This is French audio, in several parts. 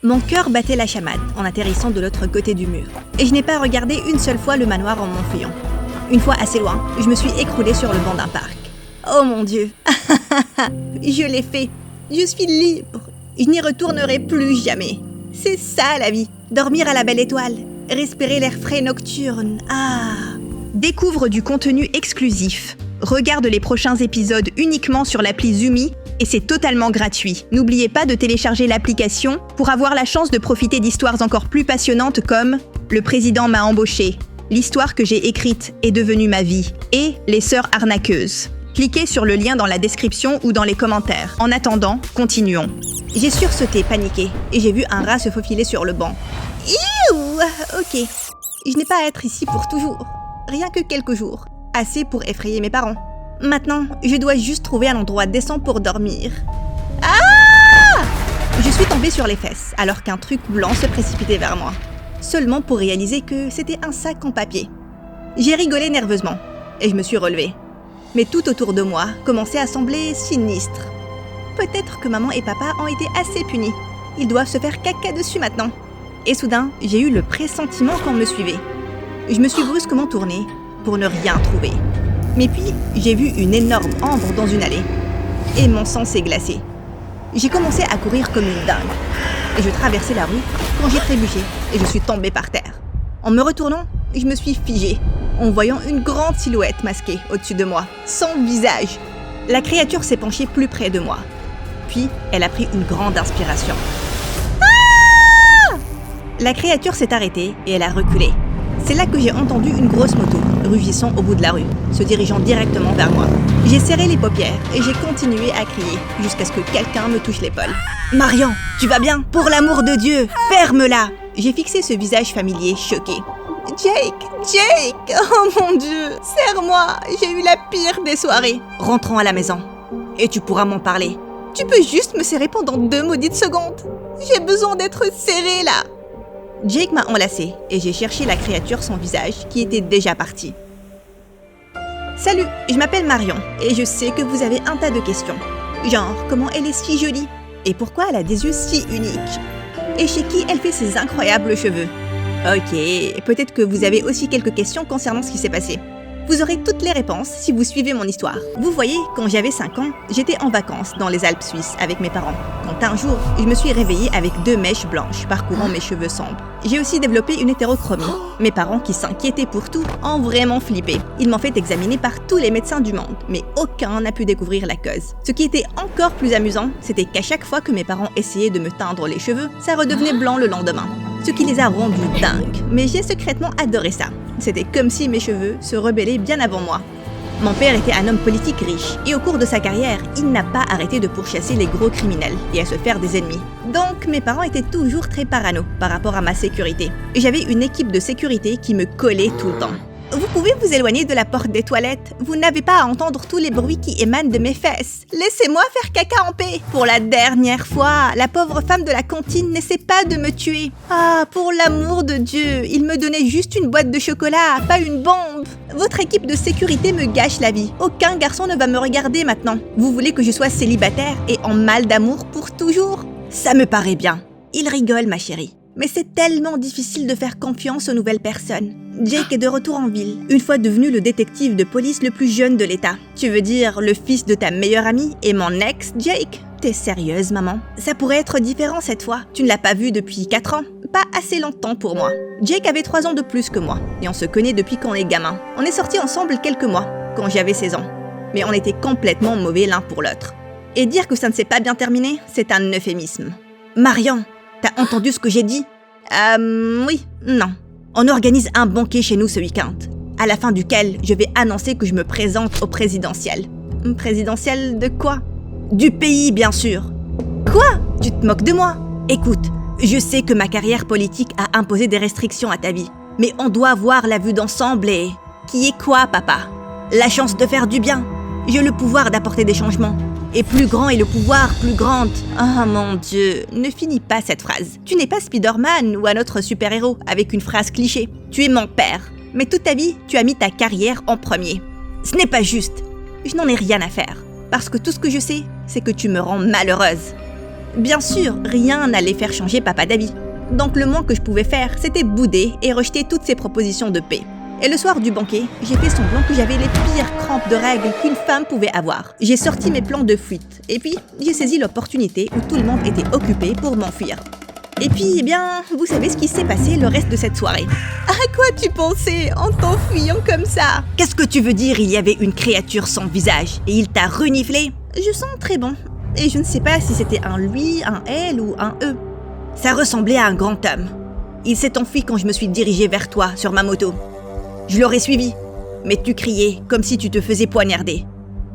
Mon cœur battait la chamade en atterrissant de l'autre côté du mur. Et je n'ai pas regardé une seule fois le manoir en m'enfuyant. Une fois assez loin, je me suis écroulée sur le banc d'un parc. Oh mon Dieu. Je l'ai fait. Je suis libre. Je n'y retournerai plus jamais. C'est ça la vie. Dormir à la belle étoile. Respirer l'air frais nocturne. Ah. Découvre du contenu exclusif. Regarde les prochains épisodes uniquement sur l'appli Zumi et c'est totalement gratuit. N'oubliez pas de télécharger l'application pour avoir la chance de profiter d'histoires encore plus passionnantes comme « Le président m'a embauché », l'histoire que j'ai écrite est devenue ma vie et « Les sœurs arnaqueuses ». Cliquez sur le lien dans la description ou dans les commentaires. En attendant, continuons. J'ai sursauté, paniqué, et j'ai vu un rat se faufiler sur le banc. Iouh! Ok. Je n'ai pas à être ici pour toujours. Rien que quelques jours. Assez pour effrayer mes parents. Maintenant, je dois juste trouver un endroit décent pour dormir. Ah! Je suis tombée sur les fesses, alors qu'un truc blanc se précipitait vers moi. Seulement pour réaliser que c'était un sac en papier. J'ai rigolé nerveusement, et je me suis relevée. Mais tout autour de moi commençait à sembler sinistre. Peut-être que maman et papa ont été assez punis. Ils doivent se faire caca dessus maintenant. Et soudain, j'ai eu le pressentiment qu'on me suivait. Je me suis brusquement tournée pour ne rien trouver. Mais puis, j'ai vu une énorme ombre dans une allée. Et mon sang s'est glacé. J'ai commencé à courir comme une dingue. Et je traversais la rue quand j'ai trébuché et je suis tombée par terre. En me retournant, je me suis figée, en voyant une grande silhouette masquée au-dessus de moi, sans visage. La créature s'est penchée plus près de moi. Puis, elle a pris une grande inspiration. Ah! La créature s'est arrêtée et elle a reculé. C'est là que j'ai entendu une grosse moto, rugissant au bout de la rue, se dirigeant directement vers moi. J'ai serré les paupières et j'ai continué à crier jusqu'à ce que quelqu'un me touche l'épaule. « Marian, tu vas bien? Pour l'amour de Dieu, ferme-la !» J'ai fixé ce visage familier choqué. « Jake! Oh mon Dieu! Serre-moi! J'ai eu la pire des soirées! Rentrons à la maison. Et tu pourras m'en parler. Tu peux juste me serrer pendant 2 maudites secondes. J'ai besoin d'être serrée là! » Jake m'a enlacée et j'ai cherché la créature sans visage qui était déjà partie. Salut, je m'appelle Marion et je sais que vous avez un tas de questions. Genre, comment elle est si jolie? Et pourquoi elle a des yeux si uniques? Et chez qui elle fait ses incroyables cheveux? Ok, peut-être que vous avez aussi quelques questions concernant ce qui s'est passé. Vous aurez toutes les réponses si vous suivez mon histoire. Vous voyez, quand j'avais 5 ans, j'étais en vacances dans les Alpes suisses avec mes parents. Quand un jour, je me suis réveillée avec 2 mèches blanches parcourant mes cheveux sombres. J'ai aussi développé une hétérochromie. Mes parents, qui s'inquiétaient pour tout, ont vraiment flippé. Ils m'ont fait examiner par tous les médecins du monde, mais aucun n'a pu découvrir la cause. Ce qui était encore plus amusant, c'était qu'à chaque fois que mes parents essayaient de me teindre les cheveux, ça redevenait blanc le lendemain. Ce qui les a rendus dingues. Mais j'ai secrètement adoré ça. C'était comme si mes cheveux se rebellaient bien avant moi. Mon père était un homme politique riche, et au cours de sa carrière, il n'a pas arrêté de pourchasser les gros criminels et à se faire des ennemis. Donc mes parents étaient toujours très parano par rapport à ma sécurité. J'avais une équipe de sécurité qui me collait tout le temps. Vous pouvez vous éloigner de la porte des toilettes. Vous n'avez pas à entendre tous les bruits qui émanent de mes fesses. Laissez-moi faire caca en paix. Pour la dernière fois, la pauvre femme de la cantine n'essaie pas de me tuer. Ah, pour l'amour de Dieu, il me donnait juste une boîte de chocolat, pas une bombe. Votre équipe de sécurité me gâche la vie. Aucun garçon ne va me regarder maintenant. Vous voulez que je sois célibataire et en mal d'amour pour toujours? Ça me paraît bien. Il rigole, ma chérie. Mais c'est tellement difficile de faire confiance aux nouvelles personnes. Jake est de retour en ville, une fois devenu le détective de police le plus jeune de l'État. Tu veux dire le fils de ta meilleure amie et mon ex, Jake? T'es sérieuse, maman? Ça pourrait être différent cette fois. Tu ne l'as pas vu depuis 4 ans? Pas assez longtemps pour moi. Jake avait 3 ans de plus que moi, et on se connaît depuis qu'on est gamin. On est sortis ensemble quelques mois, quand j'avais 16 ans. Mais on était complètement mauvais l'un pour l'autre. Et dire que ça ne s'est pas bien terminé, c'est un euphémisme. Marian, t'as entendu ce que j'ai dit? Oui, non. On organise un banquet chez nous ce week-end, à la fin duquel je vais annoncer que je me présente au présidentiel. Présidentiel de quoi? Du pays, bien sûr. Quoi? Tu te moques de moi? Écoute, je sais que ma carrière politique a imposé des restrictions à ta vie, mais on doit voir la vue d'ensemble et... Qui est quoi, papa? La chance de faire du bien. J'ai le pouvoir d'apporter des changements. Et plus grand est le pouvoir, plus grande. Oh mon Dieu, ne finis pas cette phrase. Tu n'es pas Spider-Man ou un autre super-héros avec une phrase cliché. Tu es mon père. Mais toute ta vie, tu as mis ta carrière en premier. Ce n'est pas juste. Je n'en ai rien à faire. Parce que tout ce que je sais, c'est que tu me rends malheureuse. Bien sûr, rien n'allait faire changer papa d'avis. Donc le moins que je pouvais faire, c'était bouder et rejeter toutes ses propositions de paix. Et le soir du banquet, j'ai fait semblant que j'avais les pires crampes de règles qu'une femme pouvait avoir. J'ai sorti mes plans de fuite, et puis j'ai saisi l'opportunité où tout le monde était occupé pour m'enfuir. Et puis, eh bien, vous savez ce qui s'est passé le reste de cette soirée. À quoi tu pensais en t'enfuyant comme ça? Qu'est-ce que tu veux dire, il y avait une créature sans visage, et il t'a reniflé? Je sens très bon, et je ne sais pas si c'était un lui, un elle ou un eux. Ça ressemblait à un grand homme. Il s'est enfui quand je me suis dirigée vers toi sur ma moto. Je l'aurais suivi, mais tu criais comme si tu te faisais poignarder.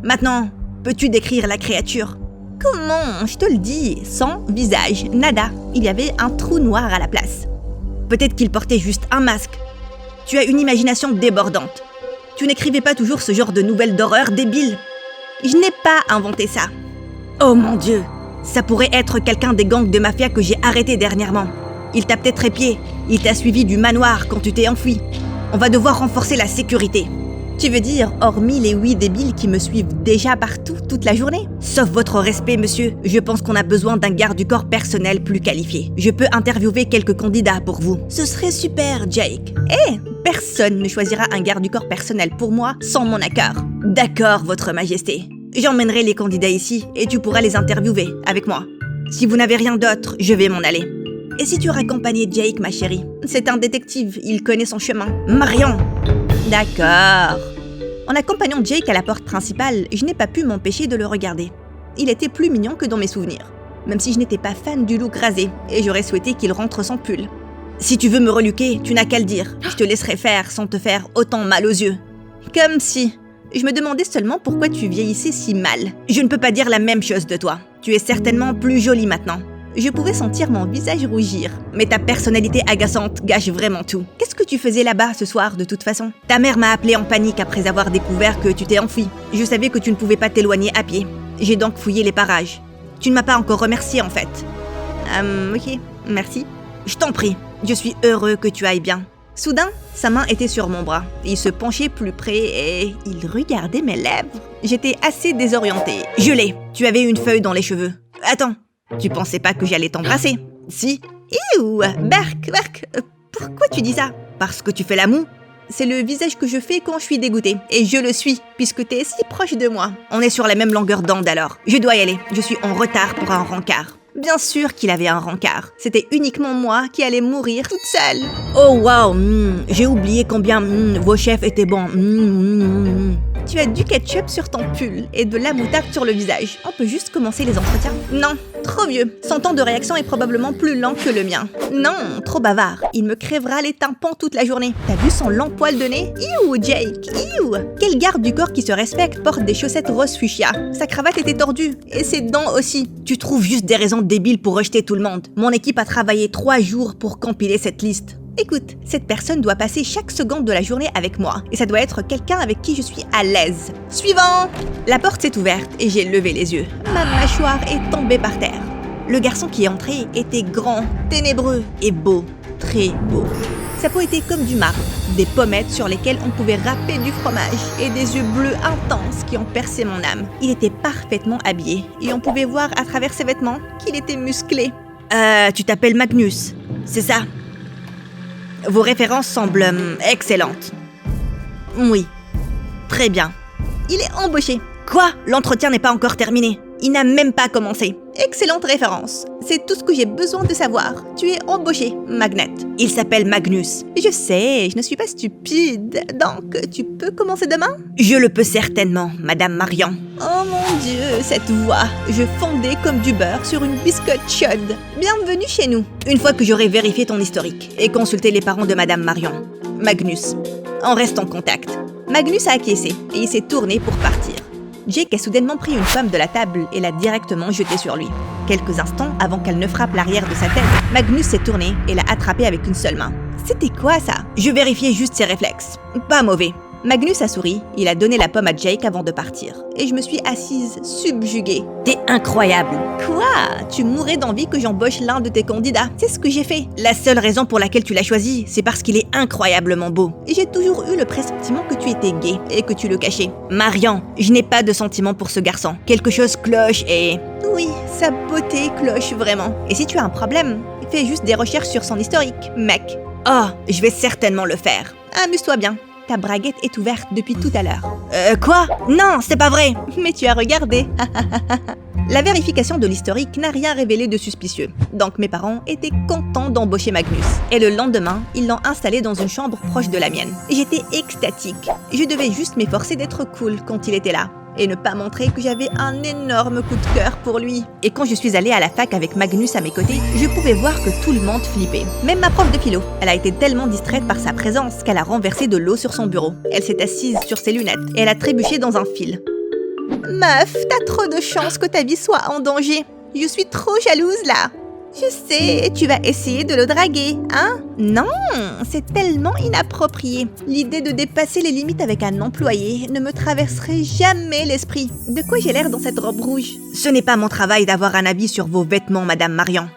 Maintenant, peux-tu décrire la créature? Comment? Je te le dis, sans visage, nada. Il y avait un trou noir à la place. Peut-être qu'il portait juste un masque. Tu as une imagination débordante. Tu n'écrivais pas toujours ce genre de nouvelles d'horreur débiles. Je n'ai pas inventé ça. Oh mon Dieu, ça pourrait être quelqu'un des gangs de mafia que j'ai arrêté dernièrement. Il t'a peut-être épié, il t'a suivi du manoir quand tu t'es enfui. On va devoir renforcer la sécurité. Tu veux dire, hormis les 8 débiles qui me suivent déjà partout toute la journée? Sauf votre respect, monsieur, je pense qu'on a besoin d'un garde du corps personnel plus qualifié. Je peux interviewer quelques candidats pour vous. Ce serait super, Jake. Personne ne choisira un garde du corps personnel pour moi sans mon accord. D'accord, votre majesté. J'emmènerai les candidats ici et tu pourras les interviewer avec moi. Si vous n'avez rien d'autre, je vais m'en aller. Et si tu raccompagnais Jake, ma chérie? C'est un détective, il connaît son chemin. Marion! D'accord. En accompagnant Jake à la porte principale, je n'ai pas pu m'empêcher de le regarder. Il était plus mignon que dans mes souvenirs, même si je n'étais pas fan du look rasé, et j'aurais souhaité qu'il rentre sans pull. Si tu veux me reluquer, tu n'as qu'à le dire. Je te laisserai faire sans te faire autant mal aux yeux. Comme si... Je me demandais seulement pourquoi tu vieillissais si mal. Je ne peux pas dire la même chose de toi. Tu es certainement plus jolie maintenant. Je pouvais sentir mon visage rougir, mais ta personnalité agaçante gâche vraiment tout. Qu'est-ce que tu faisais là-bas ce soir de toute façon? Ta mère m'a appelé en panique après avoir découvert que tu t'es enfui. Je savais que tu ne pouvais pas t'éloigner à pied. J'ai donc fouillé les parages. Tu ne m'as pas encore remercié en fait. Ok, merci. Je t'en prie, je suis heureux que tu ailles bien. Soudain, sa main était sur mon bras. Il se penchait plus près et il regardait mes lèvres. J'étais assez désorientée. Je l'ai. Tu avais une feuille dans les cheveux. Attends, tu pensais pas que j'allais t'embrasser? Si. Iouh, Berk, pourquoi tu dis ça? Parce que tu fais la moue? C'est le visage que je fais quand je suis dégoûtée. Et je le suis, puisque t'es si proche de moi. On est sur la même longueur d'onde alors. Je dois y aller. Je suis en retard pour un rencard. Bien sûr qu'il avait un rencard. C'était uniquement moi qui allais mourir toute seule. Oh wow, j'ai oublié combien vos chefs étaient bons. Tu as du ketchup sur ton pull et de la moutarde sur le visage. On peut juste commencer les entretiens? Non, trop vieux. Son temps de réaction est probablement plus lent que le mien. Non, trop bavard. Il me crèvera les tympans toute la journée. T'as vu son long poil de nez? Iouh, Jake, iouh. Quel garde du corps qui se respecte porte des chaussettes rose fuchsia? Sa cravate était tordue. Et ses dents aussi. Tu trouves juste des raisons débiles pour rejeter tout le monde. Mon équipe a travaillé 3 jours pour compiler cette liste. Écoute, cette personne doit passer chaque seconde de la journée avec moi. Et ça doit être quelqu'un avec qui je suis à l'aise. Suivant! La porte s'est ouverte et j'ai levé les yeux. Ma mâchoire est tombée par terre. Le garçon qui est entré était grand, ténébreux et beau. Très beau. Sa peau était comme du marbre, des pommettes sur lesquelles on pouvait râper du fromage et des yeux bleus intenses qui ont percé mon âme. Il était parfaitement habillé et on pouvait voir à travers ses vêtements qu'il était musclé. Tu t'appelles Magnus, c'est ça? Vos références semblent excellentes. Oui, très bien. Il est embauché. Quoi? L'entretien n'est pas encore terminé. Il n'a même pas commencé. Excellente référence. C'est tout ce que j'ai besoin de savoir. Tu es embauché, Magnet. Il s'appelle Magnus. Je sais, je ne suis pas stupide. Donc, tu peux commencer demain? Je le peux certainement, Madame Marion. Oh mon Dieu, cette voix. Je fondais comme du beurre sur une biscotte chaude. Bienvenue chez nous. Une fois que j'aurai vérifié ton historique et consulté les parents de Madame Marion, Magnus, on reste en contact. Magnus a acquiescé et il s'est tourné pour partir. Jake a soudainement pris une pomme de la table et l'a directement jetée sur lui. Quelques instants avant qu'elle ne frappe l'arrière de sa tête, Magnus s'est tourné et l'a attrapée avec une seule main. C'était quoi ça? Je vérifiais juste ses réflexes. Pas mauvais. Magnus a souri, il a donné la pomme à Jake avant de partir. Et je me suis assise, subjuguée. T'es incroyable. Quoi? Tu mourrais d'envie que j'embauche l'un de tes candidats. C'est ce que j'ai fait. La seule raison pour laquelle tu l'as choisi, c'est parce qu'il est incroyablement beau. Et j'ai toujours eu le pressentiment que tu étais gay et que tu le cachais. Marian, je n'ai pas de sentiment pour ce garçon. Quelque chose cloche et... Oui, sa beauté cloche vraiment. Et si tu as un problème, fais juste des recherches sur son historique, mec. Oh, je vais certainement le faire. Amuse-toi bien. Ta braguette est ouverte depuis tout à l'heure. Quoi? Non, c'est pas vrai. Mais tu as regardé. La vérification de l'historique n'a rien révélé de suspicieux. Donc mes parents étaient contents d'embaucher Magnus. Et le lendemain, ils l'ont installé dans une chambre proche de la mienne. J'étais extatique. Je devais juste m'efforcer d'être cool quand il était là. Et ne pas montrer que j'avais un énorme coup de cœur pour lui. Et quand je suis allée à la fac avec Magnus à mes côtés, je pouvais voir que tout le monde flippait. Même ma prof de philo. Elle a été tellement distraite par sa présence qu'elle a renversé de l'eau sur son bureau. Elle s'est assise sur ses lunettes et elle a trébuché dans un fil. Meuf, t'as trop de chance que ta vie soit en danger. Je suis trop jalouse là. Je sais, tu vas essayer de le draguer, hein? Non, c'est tellement inapproprié. L'idée de dépasser les limites avec un employé ne me traverserait jamais l'esprit. De quoi j'ai l'air dans cette robe rouge? Ce n'est pas mon travail d'avoir un avis sur vos vêtements, Madame Marian.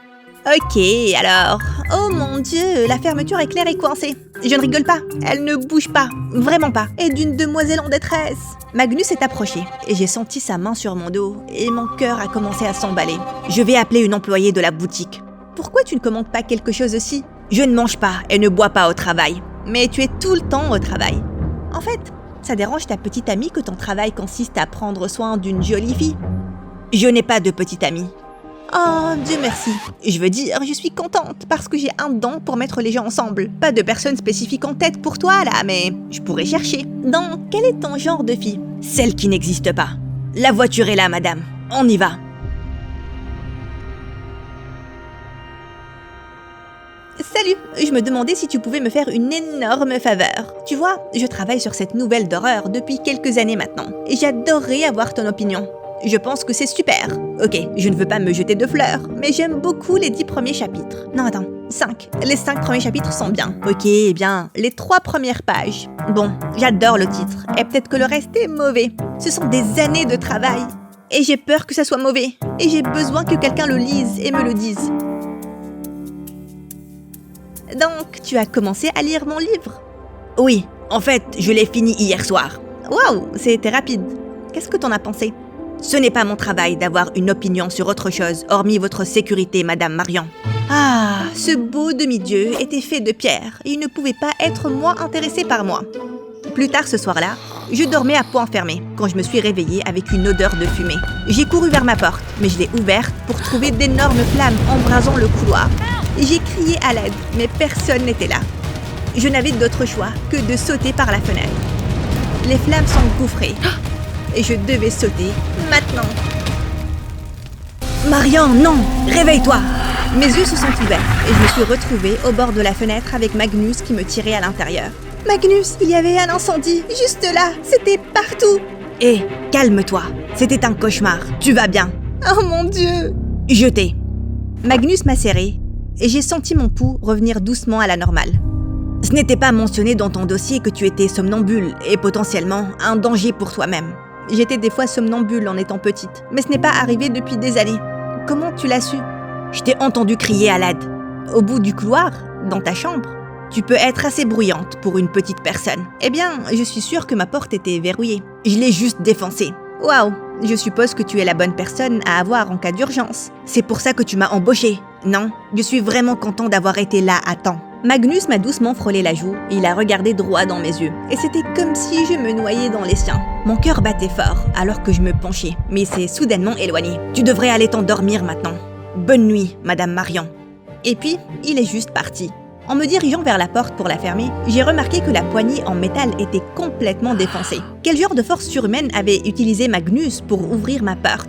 Ok, alors... Oh mon Dieu, la fermeture éclair est coincée. Je ne rigole pas, elle ne bouge pas, vraiment pas. Et d'une demoiselle en détresse. Magnus s'est approché et j'ai senti sa main sur mon dos et mon cœur a commencé à s'emballer. Je vais appeler une employée de la boutique. Pourquoi tu ne commandes pas quelque chose aussi? Je ne mange pas et ne bois pas au travail. Mais tu es tout le temps au travail. En fait, ça dérange ta petite amie que ton travail consiste à prendre soin d'une jolie fille? Je n'ai pas de petite amie. Oh, Dieu merci. Je veux dire, je suis contente parce que j'ai un don pour mettre les gens ensemble. Pas de personne spécifique en tête pour toi, là, mais je pourrais chercher. Donc, quel est ton genre de fille? Celle qui n'existe pas. La voiture est là, madame. On y va. Salut, je me demandais si tu pouvais me faire une énorme faveur. Tu vois, je travaille sur cette nouvelle d'horreur depuis quelques années maintenant. Et j'adorerais avoir ton opinion. Je pense que c'est super. Ok, je ne veux pas me jeter de fleurs, mais j'aime beaucoup les 10 premiers chapitres. Non, attends, 5. Les 5 premiers chapitres sont bien. Ok, bien, les 3 premières pages. Bon, j'adore le titre, et peut-être que le reste est mauvais. Ce sont des années de travail, et j'ai peur que ça soit mauvais. Et j'ai besoin que quelqu'un le lise et me le dise. Donc, tu as commencé à lire mon livre? Oui, en fait, je l'ai fini hier soir. Waouh, c'était rapide. Qu'est-ce que t'en as pensé? Ce n'est pas mon travail d'avoir une opinion sur autre chose, hormis votre sécurité, Madame Marian. Ah, ce beau demi-dieu était fait de pierre, et il ne pouvait pas être moins intéressé par moi. Plus tard ce soir-là, je dormais à poing fermé, quand je me suis réveillée avec une odeur de fumée. J'ai couru vers ma porte, mais je l'ai ouverte pour trouver d'énormes flammes embrasant le couloir. J'ai crié à l'aide, mais personne n'était là. Je n'avais d'autre choix que de sauter par la fenêtre. Les flammes s'engouffraient. Et je devais sauter, maintenant. Marian, non! Réveille-toi! Mes yeux se sont ouverts et je me suis retrouvée au bord de la fenêtre avec Magnus qui me tirait à l'intérieur. Magnus, il y avait un incendie, juste là, c'était partout! Hé, calme-toi, c'était un cauchemar, tu vas bien. Oh mon Dieu! Jeté. Magnus m'a serré et j'ai senti mon pouls revenir doucement à la normale. Ce n'était pas mentionné dans ton dossier que tu étais somnambule et potentiellement un danger pour toi-même. J'étais des fois somnambule en étant petite, mais ce n'est pas arrivé depuis des années. Comment tu l'as su? Je t'ai entendu crier à l'aide. Au bout du couloir, dans ta chambre. Tu peux être assez bruyante pour une petite personne. Eh bien, je suis sûre que ma porte était verrouillée. Je l'ai juste défoncée. Waouh, je suppose que tu es la bonne personne à avoir en cas d'urgence. C'est pour ça que tu m'as embauchée. Non, je suis vraiment content d'avoir été là à temps. Magnus m'a doucement frôlé la joue et il a regardé droit dans mes yeux. Et c'était comme si je me noyais dans les siens. Mon cœur battait fort alors que je me penchais, mais s'est soudainement éloigné. Tu devrais aller t'endormir maintenant. Bonne nuit, Madame Marian. Et puis, il est juste parti. En me dirigeant vers la porte pour la fermer, j'ai remarqué que la poignée en métal était complètement défoncée. Quel genre de force surhumaine avait utilisé Magnus pour ouvrir ma porte?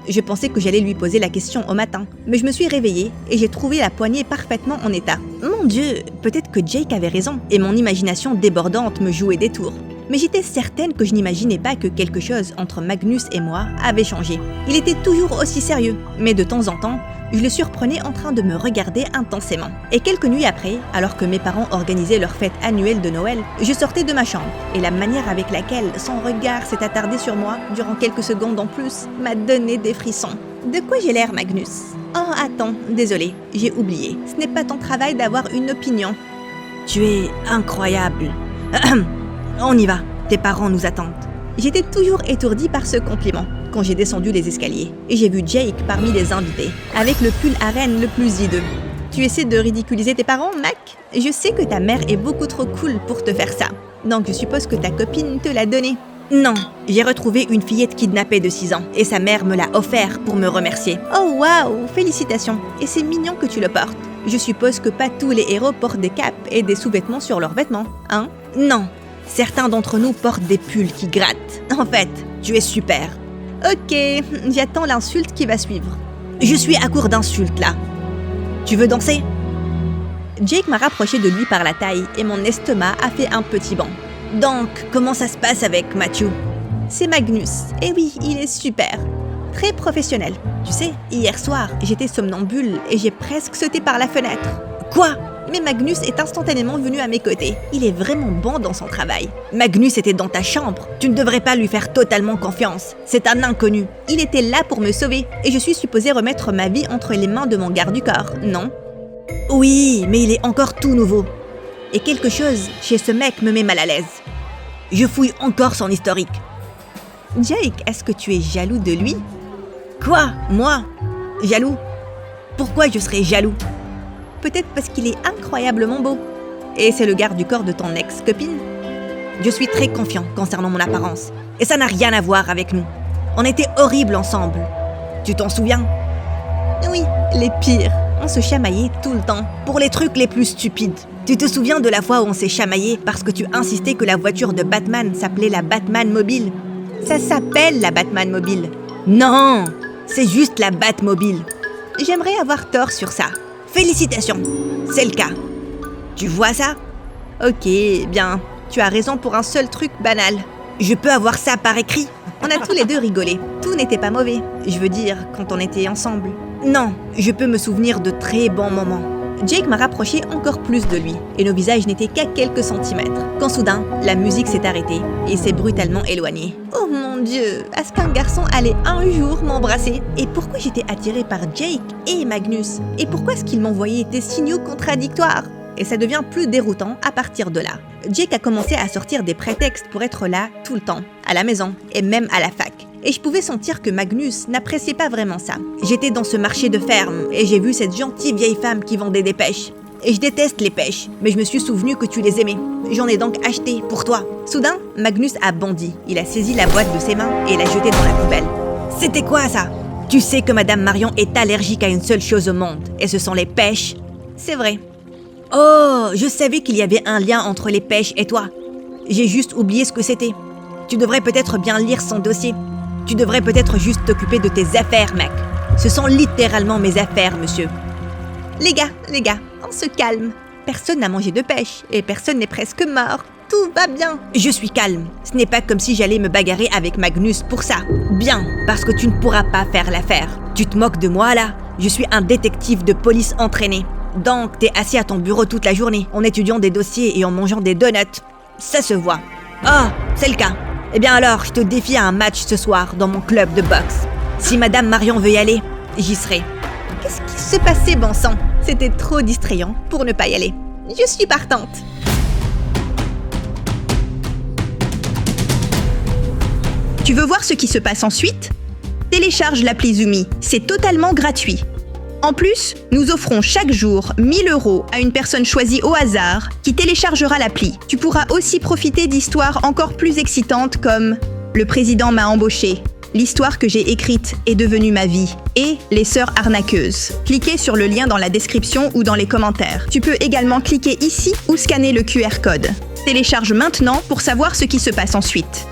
Je pensais que j'allais lui poser la question au matin, mais je me suis réveillée et j'ai trouvé la poignée parfaitement en état. Mon Dieu, peut-être que Jake avait raison et mon imagination débordante me jouait des tours. Mais j'étais certaine que je n'imaginais pas que quelque chose entre Magnus et moi avait changé. Il était toujours aussi sérieux, mais de temps en temps, Je le surprenais en train de me regarder intensément. Et quelques nuits après, alors que mes parents organisaient leur fête annuelle de Noël, je sortais de ma chambre. Et la manière avec laquelle son regard s'est attardé sur moi, durant quelques secondes en plus, m'a donné des frissons. De quoi j'ai l'air, Magnus? Oh, attends, désolé, j'ai oublié. Ce n'est pas ton travail d'avoir une opinion. Tu es incroyable. On y va, tes parents nous attendent. J'étais toujours étourdie par ce compliment quand j'ai descendu les escaliers et j'ai vu Jake parmi les invités, avec le pull à reine le plus hideux. Tu essaies de ridiculiser tes parents, Mac? Je sais que ta mère est beaucoup trop cool pour te faire ça, donc je suppose que ta copine te l'a donné. Non, j'ai retrouvé une fillette kidnappée de 6 ans et sa mère me l'a offert pour me remercier. Oh waouh, félicitations, et c'est mignon que tu le portes. Je suppose que pas tous les héros portent des capes et des sous-vêtements sur leurs vêtements, hein? Non, certains d'entre nous portent des pulls qui grattent. En fait, tu es super. Ok, j'attends l'insulte qui va suivre. Je suis à court d'insultes là. Tu veux danser? Jake m'a rapproché de lui par la taille et mon estomac a fait un petit bond. Donc, comment ça se passe avec Matthew? C'est Magnus. Et oui, il est super. Très professionnel. Tu sais, hier soir, j'étais somnambule et j'ai presque sauté par la fenêtre. Quoi? Mais Magnus est instantanément venu à mes côtés. Il est vraiment bon dans son travail. Magnus était dans ta chambre. Tu ne devrais pas lui faire totalement confiance. C'est un inconnu. Il était là pour me sauver. Et je suis supposée remettre ma vie entre les mains de mon garde du corps, non? Oui, mais il est encore tout nouveau. Et quelque chose chez ce mec me met mal à l'aise. Je fouille encore son historique. Jake, est-ce que tu es jaloux de lui? Quoi? Moi? Jaloux? Pourquoi je serais jaloux? Peut-être parce qu'il est incroyablement beau. Et c'est le garde du corps de ton ex-copine? Je suis très confiant concernant mon apparence. Et ça n'a rien à voir avec nous. On était horribles ensemble. Tu t'en souviens? Oui, les pires. On se chamaillait tout le temps, pour les trucs les plus stupides. Tu te souviens de la fois où on s'est chamaillé parce que tu insistais que la voiture de Batman s'appelait la Batman Mobile? Ça s'appelle la Batman Mobile. Non, c'est juste la Batmobile. J'aimerais avoir tort sur ça. Félicitations, c'est le cas. Tu vois ça? Ok, bien, tu as raison pour un seul truc banal. Je peux avoir ça par écrit? On a tous les deux rigolé. Tout n'était pas mauvais. Je veux dire, quand on était ensemble. Non, je peux me souvenir de très bons moments. Jake m'a rapproché encore plus de lui, et nos visages n'étaient qu'à quelques centimètres, quand soudain, la musique s'est arrêtée, et s'est brutalement éloignée. Oh mon Dieu, est-ce qu'un garçon allait un jour m'embrasser? Et pourquoi j'étais attirée par Jake et Magnus? Et pourquoi est-ce qu'ils m'envoyaient des signaux contradictoires? Et ça devient plus déroutant à partir de là. Jake a commencé à sortir des prétextes pour être là tout le temps, à la maison, et même à la fac. Et je pouvais sentir que Magnus n'appréciait pas vraiment ça. J'étais dans ce marché de ferme et j'ai vu cette gentille vieille femme qui vendait des pêches. Et je déteste les pêches, mais je me suis souvenu que tu les aimais. J'en ai donc acheté pour toi. Soudain, Magnus a bondi. Il a saisi la boîte de ses mains et l'a jetée dans la poubelle. C'était quoi ça? Tu sais que Madame Marion est allergique à une seule chose au monde, et ce sont les pêches. C'est vrai. Oh, je savais qu'il y avait un lien entre les pêches et toi. J'ai juste oublié ce que c'était. Tu devrais peut-être bien lire son dossier. Tu devrais peut-être juste t'occuper de tes affaires, mec. Ce sont littéralement mes affaires, monsieur. Les gars, on se calme. Personne n'a mangé de pêche et personne n'est presque mort. Tout va bien. Je suis calme. Ce n'est pas comme si j'allais me bagarrer avec Magnus pour ça. Bien, parce que tu ne pourras pas faire l'affaire. Tu te moques de moi, là? Je suis un détective de police entraîné. Donc, t'es assis à ton bureau toute la journée, en étudiant des dossiers et en mangeant des donuts. Ça se voit. Oh, c'est le cas. Eh bien alors, je te défie à un match ce soir dans mon club de boxe. Si Madame Marion veut y aller, j'y serai. Qu'est-ce qui se passait, bon sang? C'était trop distrayant pour ne pas y aller. Je suis partante. Tu veux voir ce qui se passe ensuite? Télécharge l'appli Zoomy, c'est totalement gratuit. En plus, nous offrons chaque jour 1 000 € à une personne choisie au hasard qui téléchargera l'appli. Tu pourras aussi profiter d'histoires encore plus excitantes comme « Le président m'a embauché »,« L'histoire que j'ai écrite est devenue ma vie » et « Les sœurs arnaqueuses ». Cliquez sur le lien dans la description ou dans les commentaires. Tu peux également cliquer ici ou scanner le QR code. Télécharge maintenant pour savoir ce qui se passe ensuite.